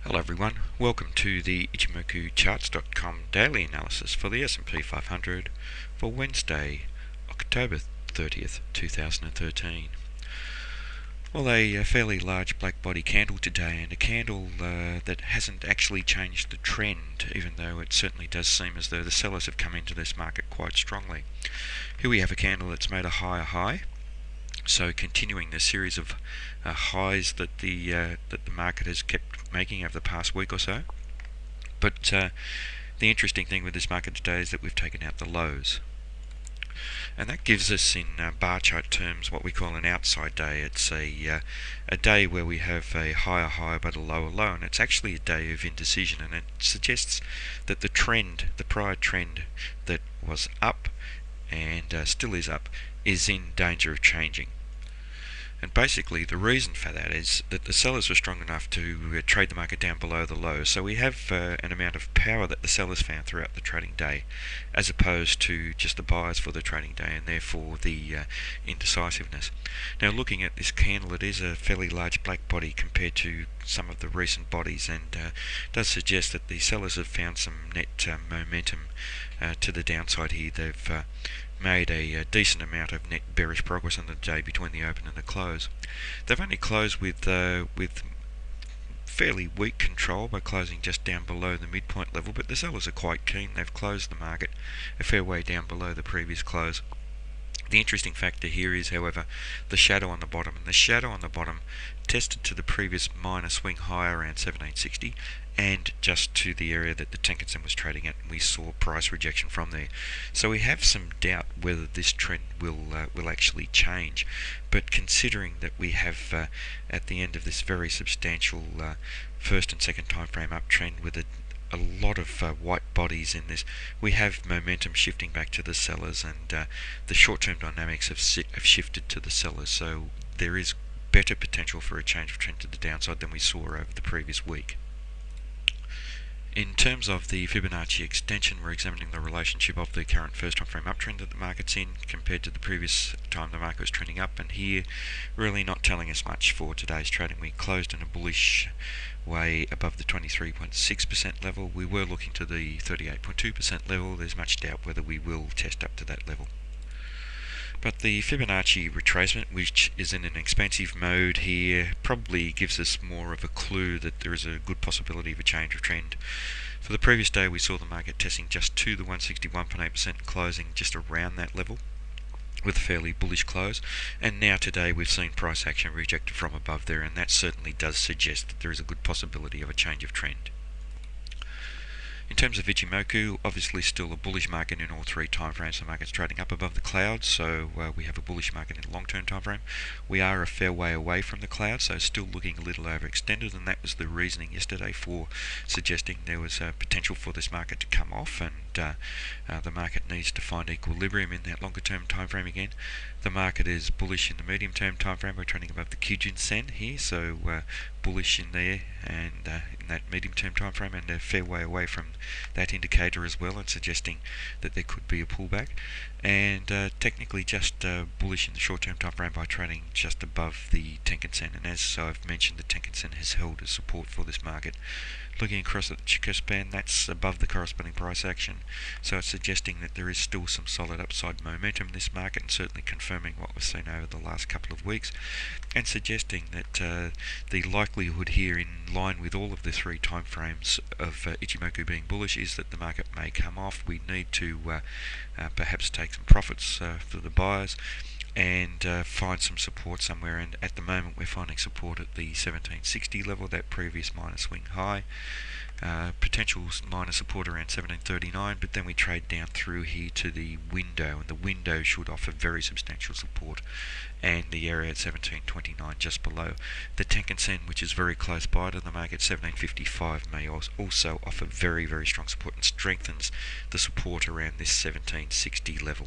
Hello everyone, welcome to the Ichimoku charts.com daily analysis for the S&P 500 for Wednesday, October 30th, 2013. Well, a fairly large black body candle today, and a candle that hasn't actually changed the trend, even though it certainly does seem as though the sellers have come into this market quite strongly. Here we have a candle that's made a higher high. So continuing the series of highs that the market has kept making over the past week or so. But the interesting thing with this market today is that we've taken out the lows. And that gives us in bar chart terms what we call an outside day. It's a day where we have a higher high but a lower low, and it's actually a day of indecision, and it suggests that the prior trend that was up and still is up, is in danger of changing. And basically the reason for that is that the sellers were strong enough to trade the market down below the low. So we have an amount of power that the sellers found throughout the trading day, as opposed to just the buyers for the trading day, and therefore the indecisiveness. Now, looking at this candle, it is a fairly large black body compared to some of the recent bodies, and does suggest that the sellers have found some net momentum to the downside here. They've made a decent amount of net bearish progress on the day between the open and the close. They've only closed with fairly weak control by closing just down below the midpoint level, but the sellers are quite keen. They've closed the market a fair way down below the previous close. The interesting factor here is, however, the shadow on the bottom, and the shadow on the bottom tested to the previous minor swing high around 1760 and just to the area that the Tenkan-sen was trading at, and we saw price rejection from there. So we have some doubt whether this trend will actually change, but considering that we have at the end of this very substantial first and second time frame uptrend with a lot of white bodies in this, we have momentum shifting back to the sellers, and the short-term dynamics have shifted to the sellers, so there is better potential for a change of trend to the downside than we saw over the previous week. In terms of the Fibonacci extension, we're examining the relationship of the current first time frame uptrend that the market's in compared to the previous time the market was trending up, and here really not telling us much for today's trading. We closed in a bullish way above the 23.6% level. We were looking to the 38.2% level. There's much doubt whether we will test up to that level. But the Fibonacci retracement, which is in an expansive mode here, probably gives us more of a clue that there is a good possibility of a change of trend. For the previous day, we saw the market testing just to the 161.8%, closing just around that level with a fairly bullish close, and now today we've seen price action rejected from above there, and that certainly does suggest that there is a good possibility of a change of trend. In terms of Ichimoku, obviously still a bullish market in all three timeframes. The market's trading up above the clouds, so we have a bullish market in the long-term timeframe. We are a fair way away from the clouds, so still looking a little overextended, and that was the reasoning yesterday for suggesting there was potential for this market to come off, and the market needs to find equilibrium in that longer-term timeframe again. The market is bullish in the medium-term timeframe. We're trading above the Kijun-sen here, so bullish in there and in that medium-term timeframe, and a fair way away from that indicator as well, and suggesting that there could be a pullback. And technically just bullish in the short-term timeframe by trading just above the Tenkan-sen, and as I've mentioned, the Tenkan-sen has held as support for this market. Looking across at the Chikou span, that's above the corresponding price action, so it's suggesting that there is still some solid upside momentum in this market, and certainly confirming what we've seen over the last couple of weeks, and suggesting that the likelihood here, in line with all of the three time frames of Ichimoku being bullish, is that the market may come off. We need to perhaps take some profits for the buyers and find some support somewhere, and at the moment we're finding support at the 1760 level, that previous minor swing high. Potential minor support around 1739, but then we trade down through here to the window, and the window should offer very substantial support, and the area at 1729 just below. The Tenkan-sen, which is very close by to the market, 1755, may also offer very, very strong support and strengthens the support around this 1760 level.